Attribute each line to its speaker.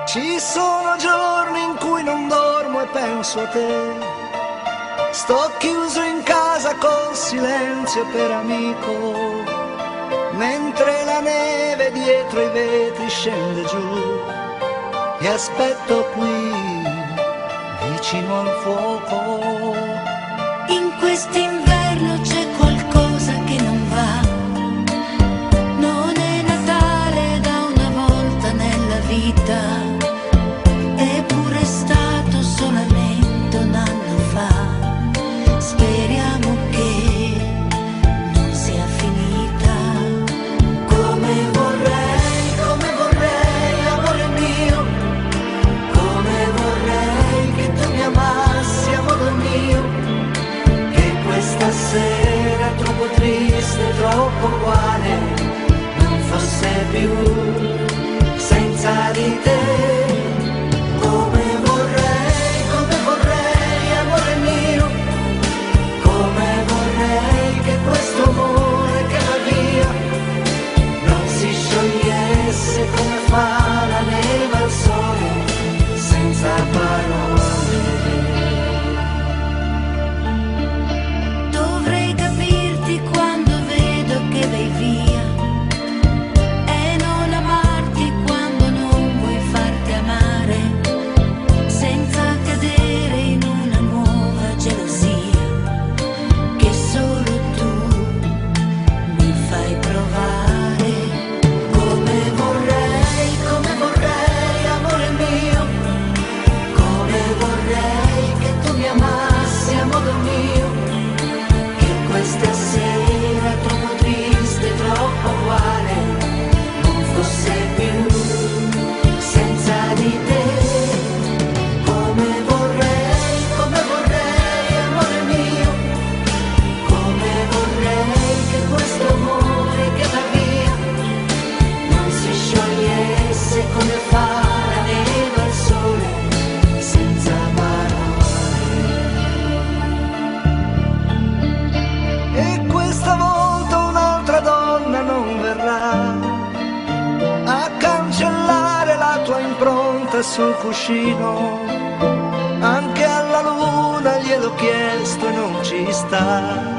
Speaker 1: Ci sono giorni in cui non dormo e penso a te. Sto chiuso in casa col silenzio per amico, mentre la neve dietro i vetri scende giù. E aspetto qui, vicino al fuoco.
Speaker 2: In quest'inverno c'è qualcosa che non va. Non è Natale da una volta nella vita. Eppure è stato solamente un anno fa. Speriamo che non sia finita. Come vorrei, amore mio. Come vorrei che tu mi amassi, amore mio. Che questa sera troppo triste, troppo uguale non fosse più senza di te. Come vorrei, amore mio. Come vorrei che questo amore che va via non si sciogliesse come fa la neve al sole, senza parole. Dovrei capirti quando vedo che vai via e non amarti quando non vuoi farti amare, senza cadere in una nuova gelosia che solo tu mi fai provare. Come vorrei, amore mio. Come vorrei che tu mi amassi, amore mio. Che questa sera troppo triste, troppo uguale non fosse più senza di te. Come vorrei, amore mio. Come vorrei che questo amore che va via non si sciogliesse come fa la neve al sole, senza parole.
Speaker 1: E questa volta un'altra donna non verrà a cancellare la tua impronta sul cuscino. Anche alla luna gliel'ho chiesto e non ci sta.